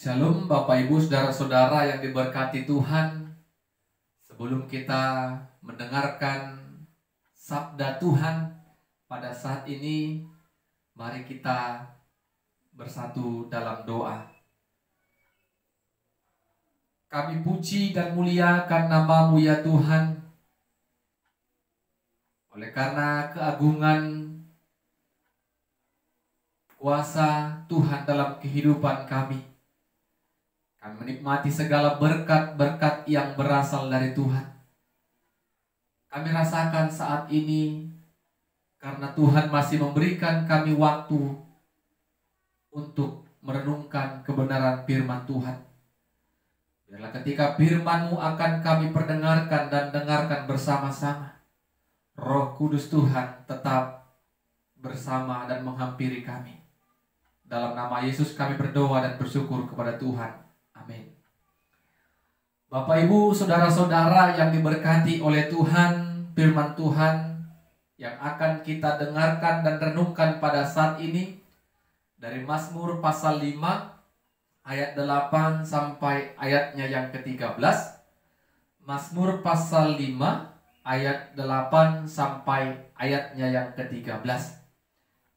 Shalom Bapak Ibu Saudara-saudara yang diberkati Tuhan. Sebelum kita mendengarkan sabda Tuhan pada saat ini, mari kita bersatu dalam doa. Kami puji dan muliakan nama-Mu ya Tuhan, oleh karena keagungan kuasa Tuhan dalam kehidupan kami. Kami menikmati segala berkat-berkat yang berasal dari Tuhan. Kami rasakan saat ini karena Tuhan masih memberikan kami waktu untuk merenungkan kebenaran firman Tuhan. Biarlah ketika firman-Mu akan kami perdengarkan dan dengarkan bersama-sama, Roh Kudus Tuhan tetap bersama dan menghampiri kami. Dalam nama Yesus kami berdoa dan bersyukur kepada Tuhan. Amin. Bapak Ibu Saudara-saudara yang diberkati oleh Tuhan, firman Tuhan yang akan kita dengarkan dan renungkan pada saat ini dari Mazmur pasal 5 ayat 8 sampai ayatnya yang ke-13. Mazmur pasal 5 ayat 8 sampai ayatnya yang ke-13.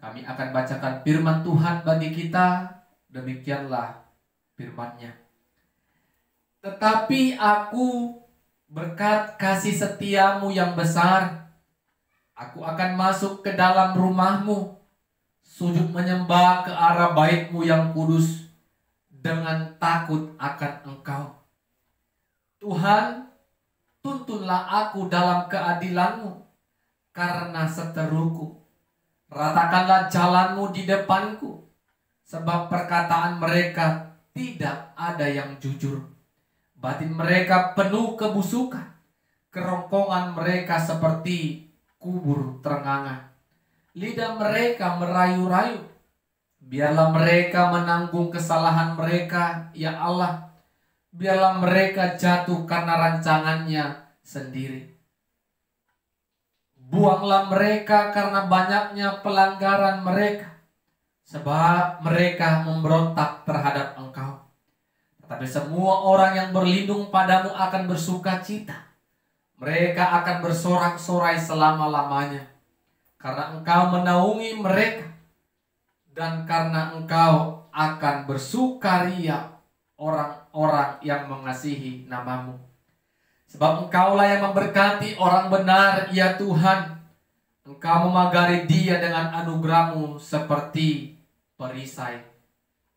Kami akan bacakan firman Tuhan bagi kita. Demikianlah firman-Nya. Tetapi aku berkat kasih setia-Mu yang besar, aku akan masuk ke dalam rumah-Mu, sujud menyembah ke arah bait-Mu yang kudus, dengan takut akan Engkau. Tuhan, tuntunlah aku dalam keadilan-Mu, karena seteruku. Ratakanlah jalan-Mu di depanku, sebab perkataan mereka tidak ada yang jujur. Batin mereka penuh kebusukan, kerongkongan mereka seperti kubur terengangan. Lidah mereka merayu-rayu. Biarlah mereka menanggung kesalahan mereka, ya Allah. Biarlah mereka jatuh karena rancangannya sendiri. Buanglah mereka karena banyaknya pelanggaran mereka, sebab mereka memberontak terhadap Engkau. Tetapi semua orang yang berlindung padamu akan bersuka cita. Mereka akan bersorak-sorai selama-lamanya. Karena Engkau menaungi mereka. Dan karena Engkau akan bersukaria orang-orang yang mengasihi nama-Mu. Sebab Engkaulah yang memberkati orang benar, ya Tuhan. Engkau memagari dia dengan anugerah-Mu seperti perisai.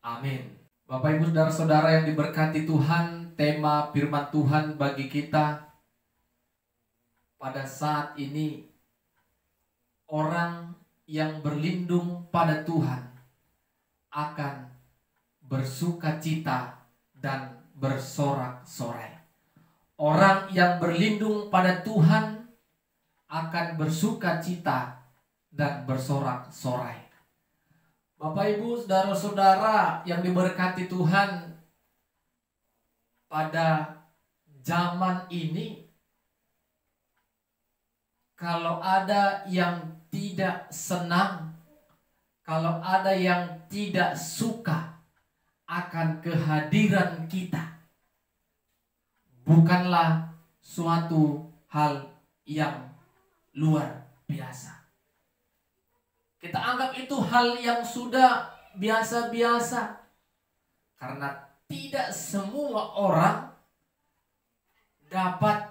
Amin. Bapak Ibu Saudara-saudara yang diberkati Tuhan, tema firman Tuhan bagi kita pada saat ini, orang yang berlindung pada Tuhan akan bersuka cita dan bersorak-sorai. Orang yang berlindung pada Tuhan akan bersuka cita dan bersorak-sorai. Bapak Ibu Saudara-saudara yang diberkati Tuhan, pada zaman ini kalau ada yang tidak senang, kalau ada yang tidak suka akan kehadiran kita, bukanlah suatu hal yang luar biasa. Kita anggap itu hal yang sudah biasa-biasa. Karena tidak semua orang dapat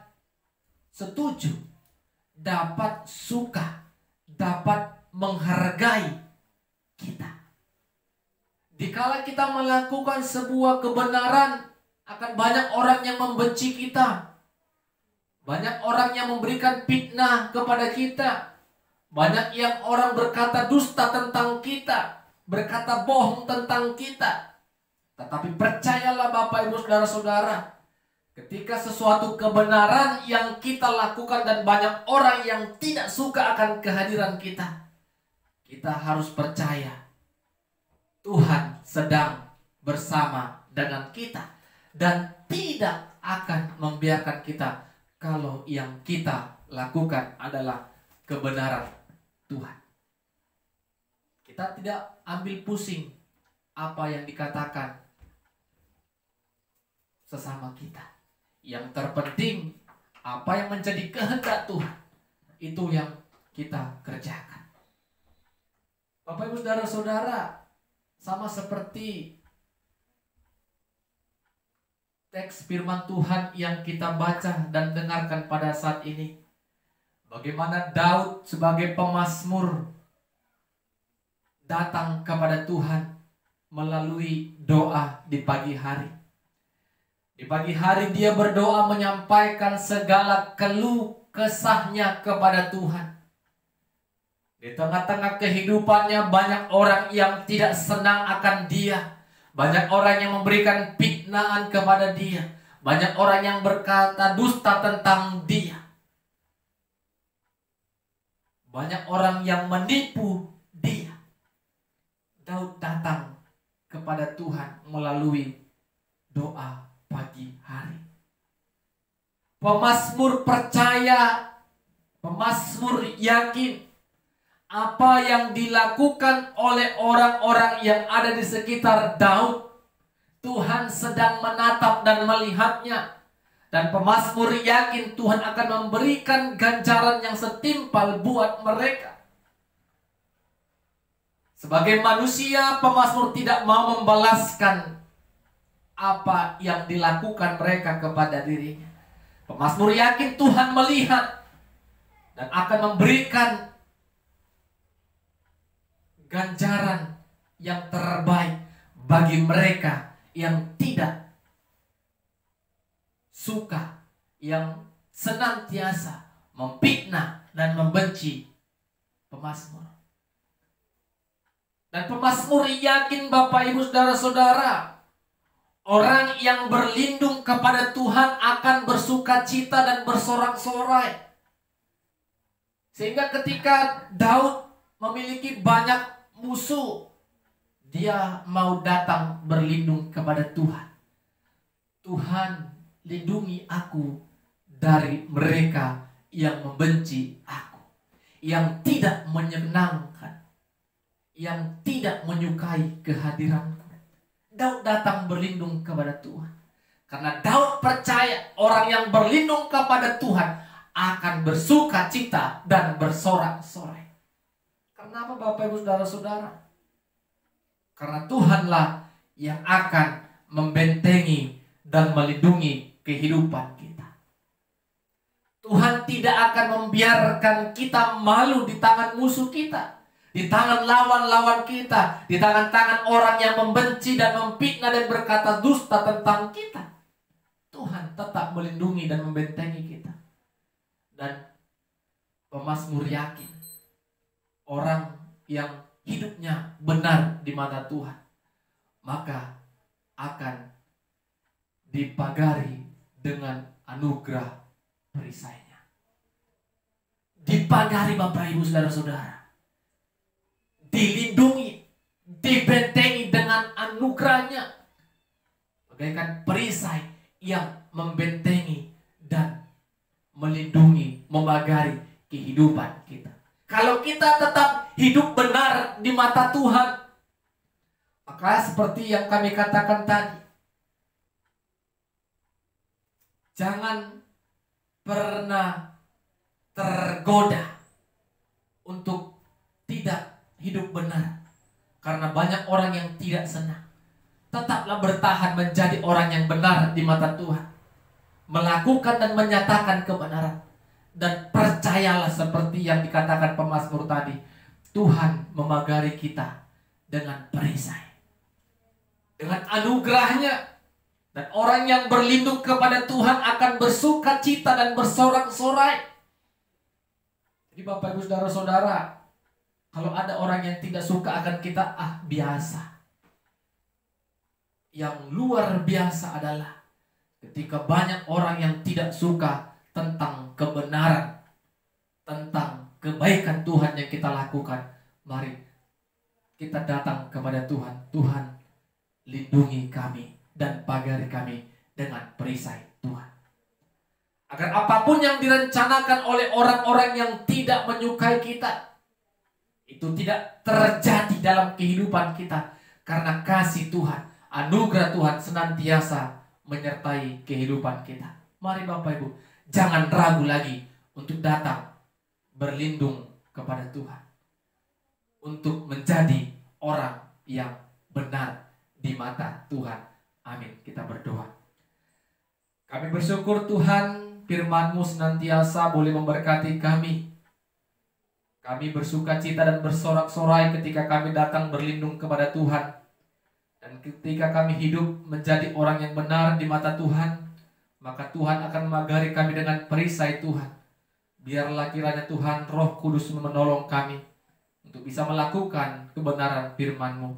setuju, dapat suka, dapat menghargai kita. Dikala kita melakukan sebuah kebenaran, akan banyak orang yang membenci kita. Banyak orang yang memberikan fitnah kepada kita. Banyak yang orang berkata dusta tentang kita, berkata bohong tentang kita. Tetapi percayalah Bapak Ibu Saudara-saudara, ketika sesuatu kebenaran yang kita lakukan dan banyak orang yang tidak suka akan kehadiran kita, kita harus percaya Tuhan sedang bersama dengan kita dan tidak akan membiarkan kita kalau yang kita lakukan adalah kebenaran Tuhan. Kita tidak ambil pusing apa yang dikatakan sesama kita. Yang terpenting, apa yang menjadi kehendak Tuhan, itu yang kita kerjakan. Bapak Ibu Saudara-saudara, sama seperti teks firman Tuhan yang kita baca dan dengarkan pada saat ini. Bagaimana Daud sebagai pemazmur datang kepada Tuhan melalui doa di pagi hari. Di pagi hari dia berdoa menyampaikan segala keluh kesahnya kepada Tuhan. Di tengah-tengah kehidupannya banyak orang yang tidak senang akan dia. Banyak orang yang memberikan fitnaan kepada dia. Banyak orang yang berkata dusta tentang dia. Banyak orang yang menipu dia. Daud datang kepada Tuhan melalui doa pagi hari. Pemazmur percaya, pemazmur yakin apa yang dilakukan oleh orang-orang yang ada di sekitar Daud, Tuhan sedang menatap dan melihatnya. Dan pemazmur yakin Tuhan akan memberikan ganjaran yang setimpal buat mereka. Sebagai manusia, pemazmur tidak mau membalaskan apa yang dilakukan mereka kepada dirinya. Pemazmur yakin Tuhan melihat dan akan memberikan ganjaran yang terbaik bagi mereka yang tidak suka, yang senantiasa memfitnah dan membenci pemazmur. Dan pemazmur yakin Bapak Ibu Saudara-saudara, orang yang berlindung kepada Tuhan akan bersukacita dan bersorak-sorai. Sehingga ketika Daud memiliki banyak musuh, dia mau datang berlindung kepada Tuhan. Tuhan, lindungi aku dari mereka yang membenci aku, yang tidak menyenangkan, yang tidak menyukai kehadiranku. Daud datang berlindung kepada Tuhan. Karena Daud percaya orang yang berlindung kepada Tuhan akan bersuka cita dan bersorak-sorai. Kenapa Bapak Ibu Saudara-saudara? Karena Tuhanlah yang akan membentengi dan melindungi kehidupan kita. Tuhan tidak akan membiarkan kita malu di tangan musuh kita, di tangan lawan-lawan kita, di tangan-tangan orang yang membenci dan memfitnah dan berkata dusta tentang kita. Tuhan tetap melindungi dan membentengi kita. Dan pemazmur yakin orang yang hidupnya benar di mata Tuhan, maka akan dipagari dengan anugerah perisainya. Dipagari Bapak Ibu Saudara-saudara, dilindungi, dibentengi dengan anugerahnya, bagaikan perisai yang membentengi dan melindungi, memagari kehidupan kita. Kalau kita tetap hidup benar di mata Tuhan, maka seperti yang kami katakan tadi, jangan pernah tergoda untuk tidak hidup benar. Karena banyak orang yang tidak senang. Tetaplah bertahan menjadi orang yang benar di mata Tuhan, melakukan dan menyatakan kebenaran. Dan percayalah seperti yang dikatakan pemazmur tadi, Tuhan memagari kita dengan perisai, dengan anugerahnya. Dan orang yang berlindung kepada Tuhan akan bersuka cita dan bersorak-sorai. Jadi Bapak Ibu Saudara-saudara, kalau ada orang yang tidak suka akan kita, biasa. Yang luar biasa adalah ketika banyak orang yang tidak suka tentang kebenaran, tentang kebaikan Tuhan yang kita lakukan. Mari kita datang kepada Tuhan. Tuhan, lindungi kami dan pagari kami dengan perisai Tuhan. Agar apapun yang direncanakan oleh orang-orang yang tidak menyukai kita, itu tidak terjadi dalam kehidupan kita. Karena kasih Tuhan, anugerah Tuhan senantiasa menyertai kehidupan kita. Mari Bapak Ibu, jangan ragu lagi untuk datang berlindung kepada Tuhan, untuk menjadi orang yang benar di mata Tuhan. Amin. Kita berdoa. Kami bersyukur Tuhan, firman-Mu senantiasa boleh memberkati kami. Kami bersuka cita dan bersorak-sorai ketika kami datang berlindung kepada Tuhan. Dan ketika kami hidup menjadi orang yang benar di mata Tuhan, maka Tuhan akan mengagari kami dengan perisai Tuhan. Biarlah kiranya Tuhan Roh Kudus menolong kami untuk bisa melakukan kebenaran firman-Mu.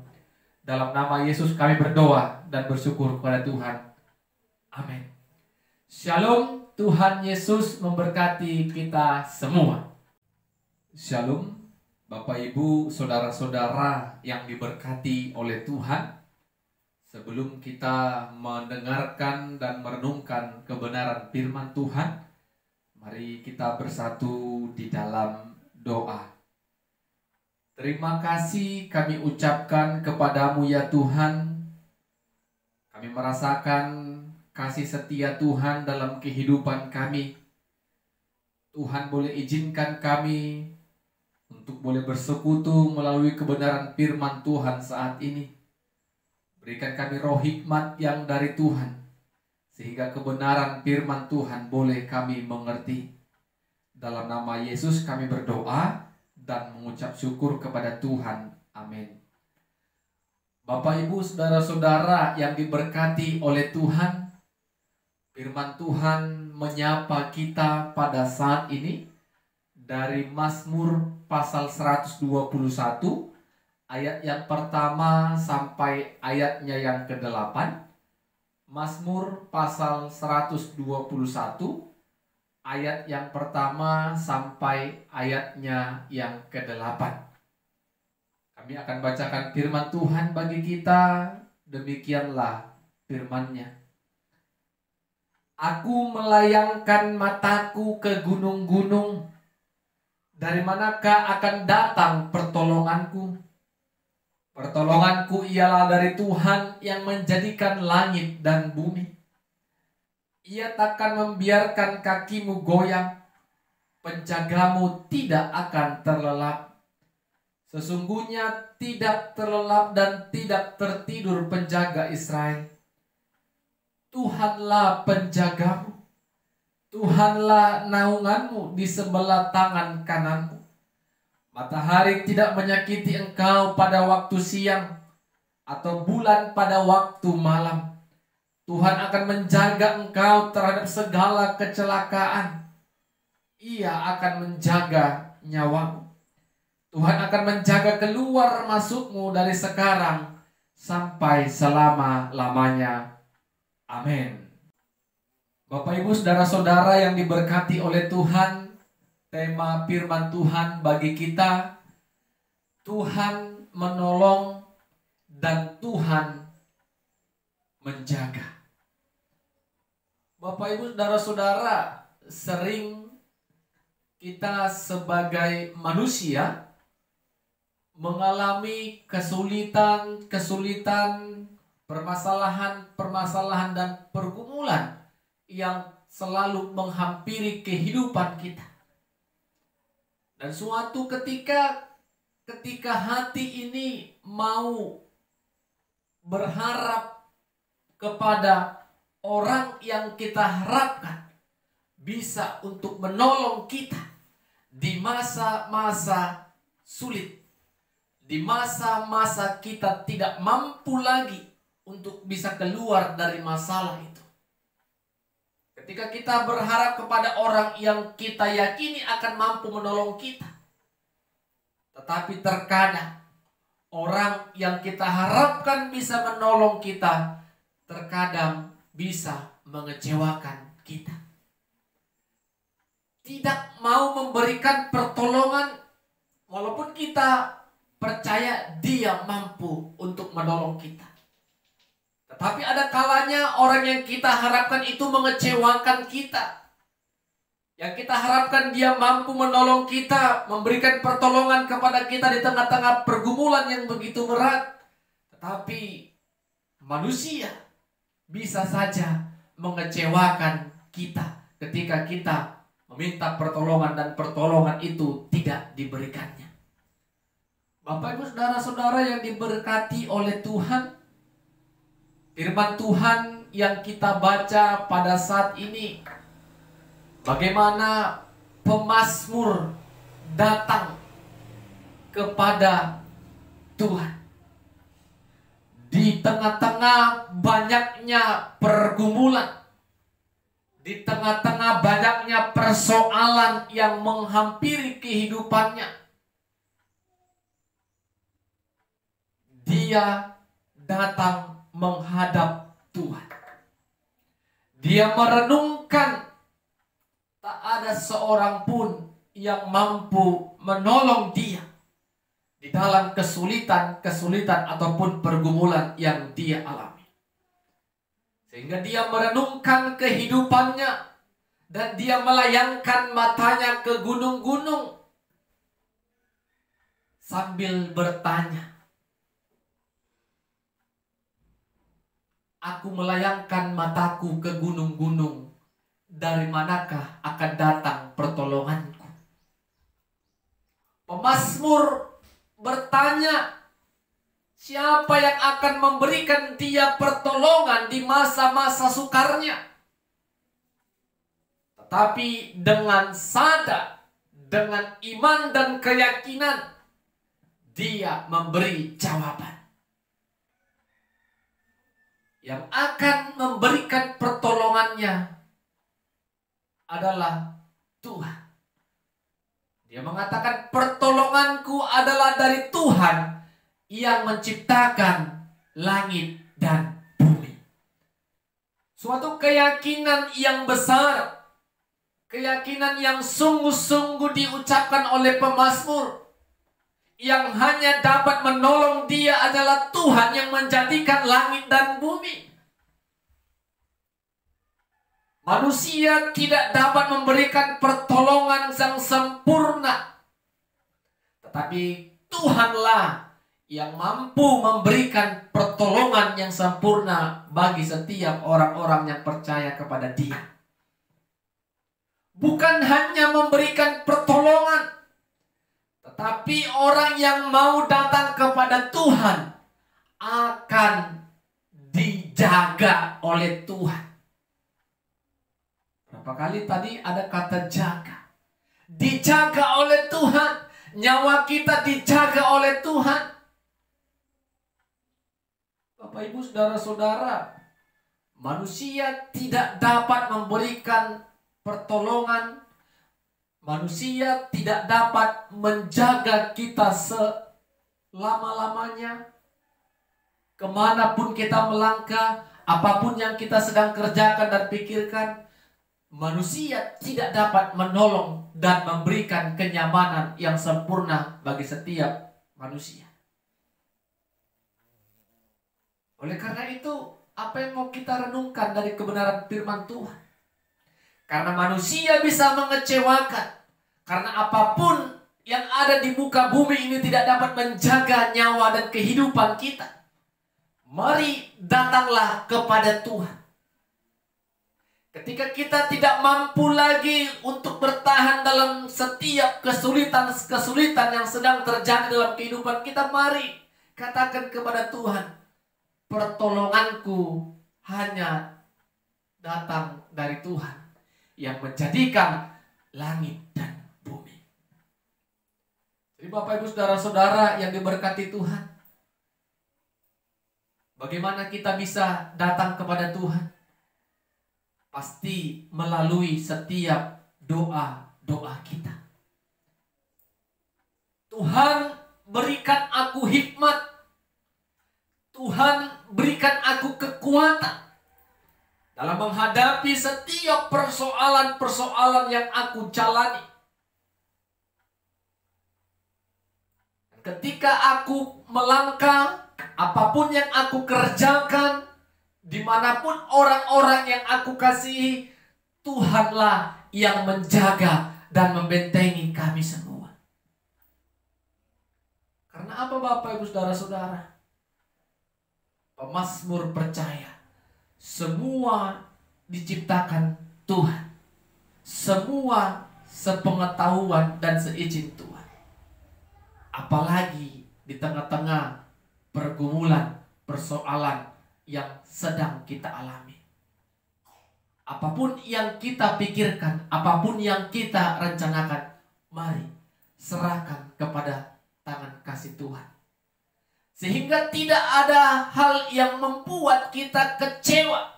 Dalam nama Yesus kami berdoa dan bersyukur kepada Tuhan. Amin. Shalom, Tuhan Yesus memberkati kita semua. Shalom, Bapak Ibu, saudara-saudara yang diberkati oleh Tuhan. Sebelum kita mendengarkan dan merenungkan kebenaran firman Tuhan, mari kita bersatu di dalam doa. Terima kasih kami ucapkan kepadamu ya Tuhan. Kami merasakan kasih setia Tuhan dalam kehidupan kami. Tuhan boleh izinkan kami untuk boleh bersekutu melalui kebenaran firman Tuhan saat ini. Berikan kami roh hikmat yang dari Tuhan, sehingga kebenaran firman Tuhan boleh kami mengerti. Dalam nama Yesus kami berdoa dan mengucap syukur kepada Tuhan. Amin. Bapak Ibu saudara-saudara yang diberkati oleh Tuhan, firman Tuhan menyapa kita pada saat ini dari Mazmur pasal 121 ayat yang pertama sampai ayatnya yang ke-8. Mazmur pasal 121 ayat yang pertama sampai ayatnya yang ke-8. Kami akan bacakan firman Tuhan bagi kita. Demikianlah firman-Nya. Aku melayangkan mataku ke gunung-gunung. Dari manakah akan datang pertolonganku? Pertolonganku ialah dari Tuhan yang menjadikan langit dan bumi. Ia takkan membiarkan kakimu goyang, penjagamu tidak akan terlelap. Sesungguhnya tidak terlelap dan tidak tertidur penjaga Israel. Tuhanlah penjagamu, Tuhanlah naunganmu di sebelah tangan kananmu. Matahari tidak menyakiti engkau pada waktu siang, atau bulan pada waktu malam. Tuhan akan menjaga engkau terhadap segala kecelakaan. Ia akan menjaga nyawamu. Tuhan akan menjaga keluar masukmu dari sekarang sampai selama-lamanya. Amin. Bapak Ibu saudara-saudara yang diberkati oleh Tuhan, tema firman Tuhan bagi kita, Tuhan menolong dan Tuhan menjaga. Bapak Ibu saudara-saudara, sering kita sebagai manusia mengalami kesulitan, permasalahan dan pergumulan yang selalu menghampiri kehidupan kita. Dan suatu ketika hati ini mau berharap kepada orang yang kita harapkan bisa untuk menolong kita di masa-masa sulit, di masa-masa kita tidak mampu lagi untuk bisa keluar dari masalah itu. Ketika kita berharap kepada orang yang kita yakini akan mampu menolong kita, tetapi terkadang orang yang kita harapkan bisa menolong kita terkadang bisa mengecewakan kita. Tidak mau memberikan pertolongan walaupun kita percaya dia mampu untuk menolong kita. Tetapi ada kalanya orang yang kita harapkan itu mengecewakan kita. Yang kita harapkan dia mampu menolong kita, memberikan pertolongan kepada kita di tengah-tengah pergumulan yang begitu berat. Tetapi manusia bisa saja mengecewakan kita ketika kita meminta pertolongan dan pertolongan itu tidak diberikannya. Bapak Ibu saudara-saudara yang diberkati oleh Tuhan, firman Tuhan yang kita baca pada saat ini, bagaimana pemazmur datang kepada Tuhan di tengah-tengah banyaknya pergumulan, di tengah-tengah banyaknya persoalan yang menghampiri kehidupannya. Dia datang menghadap Tuhan. Dia merenungkan tak ada seorang pun yang mampu menolong dia di dalam kesulitan ataupun pergumulan yang dia alami. Sehingga dia merenungkan kehidupannya dan dia melayangkan matanya ke gunung-gunung sambil bertanya, aku melayangkan mataku ke gunung-gunung, dari manakah akan datang pertolonganku? Pemazmur bertanya, siapa yang akan memberikan dia pertolongan di masa-masa sukarnya? Tetapi dengan sadar, dengan iman dan keyakinan, dia memberi jawaban. Yang akan memberikan pertolongannya adalah Tuhan. Dia mengatakan, pertolonganku adalah dari Tuhan yang menciptakan langit dan bumi. Suatu keyakinan yang besar, keyakinan yang sungguh-sungguh diucapkan oleh pemazmur. Yang hanya dapat menolong dia adalah Tuhan yang menjadikan langit dan bumi. Manusia tidak dapat memberikan pertolongan yang sempurna, tetapi Tuhanlah yang mampu memberikan pertolongan yang sempurna bagi setiap orang-orang yang percaya kepada Dia. Bukan hanya memberikan pertolongan, tetapi orang yang mau datang kepada Tuhan akan dijaga oleh Tuhan. Berapa kali tadi ada kata jaga? Dijaga oleh Tuhan. Nyawa kita dijaga oleh Tuhan. Bapak Ibu saudara-saudara, manusia tidak dapat memberikan pertolongan. Manusia tidak dapat menjaga kita selama-lamanya. Kemanapun kita melangkah, apapun yang kita sedang kerjakan dan pikirkan, manusia tidak dapat menolong dan memberikan kenyamanan yang sempurna bagi setiap manusia. Oleh karena itu, apa yang mau kita renungkan dari kebenaran firman Tuhan? Karena manusia bisa mengecewakan. Karena apapun yang ada di muka bumi ini tidak dapat menjaga nyawa dan kehidupan kita. Mari datanglah kepada Tuhan. Ketika kita tidak mampu lagi untuk bertahan dalam setiap kesulitan yang sedang terjadi dalam kehidupan kita, mari katakan kepada Tuhan, pertolonganku hanya datang dari Tuhan yang menjadikan langit dan bumi. Jadi Bapak Ibu saudara-saudara yang diberkati Tuhan, bagaimana kita bisa datang kepada Tuhan? Pasti melalui setiap doa-doa kita. Tuhan, berikan aku hikmat. Tuhan, berikan aku kekuatan dalam menghadapi setiap persoalan-persoalan yang aku jalani. Ketika aku melangkah, apapun yang aku kerjakan, dimanapun orang-orang yang aku kasihi, Tuhanlah yang menjaga dan membentengi kami semua. Karena apa Bapak Ibu saudara-saudara? Pemazmur percaya, semua diciptakan Tuhan. Semua sepengetahuan dan seizin Tuhan. Apalagi di tengah-tengah pergumulan, persoalan yang sedang kita alami. Apapun yang kita pikirkan, apapun yang kita rencanakan, mari serahkan kepada tangan kasih Tuhan. Sehingga tidak ada hal yang membuat kita kecewa.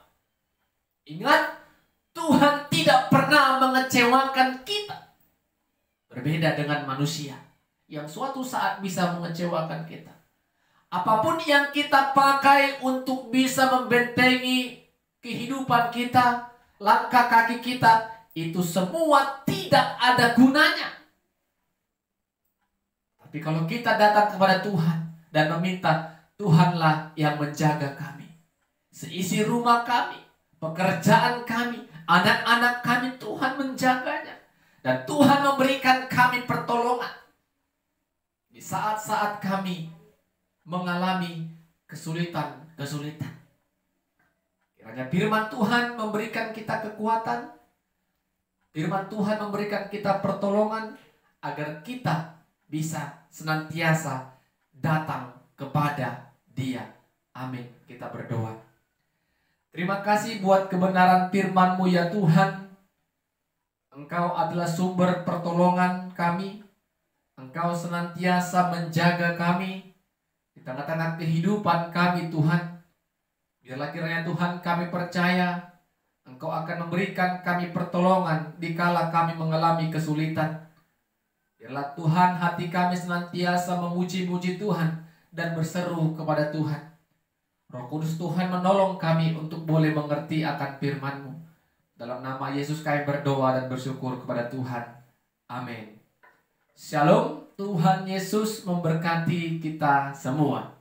Ingat, Tuhan tidak pernah mengecewakan kita. Berbeda dengan manusia yang suatu saat bisa mengecewakan kita. Apapun yang kita pakai untuk bisa membentengi kehidupan kita, langkah kaki kita, itu semua tidak ada gunanya. Tapi kalau kita datang kepada Tuhan dan meminta, Tuhanlah yang menjaga kami, seisi rumah kami, pekerjaan kami, anak-anak kami, Tuhan menjaganya. Dan Tuhan memberikan kami pertolongan di saat-saat kami mengalami kesulitan-kesulitan. Kiranya firman Tuhan memberikan kita kekuatan, firman Tuhan memberikan kita pertolongan, agar kita bisa senantiasa datang kepada Dia. Amin. Kita berdoa. Terima kasih buat kebenaran firman-Mu ya Tuhan. Engkau adalah sumber pertolongan kami. Engkau senantiasa menjaga kami di tengah-tengah kehidupan kami Tuhan. Biarlah kiranya Tuhan kami percaya Engkau akan memberikan kami pertolongan dikala kami mengalami kesulitan. Biarlah Tuhan hati kami senantiasa memuji-muji Tuhan dan berseru kepada Tuhan. Roh Kudus Tuhan menolong kami untuk boleh mengerti akan firman-Mu. Dalam nama Yesus kami berdoa dan bersyukur kepada Tuhan. Amin. Shalom. Tuhan Yesus memberkati kita semua.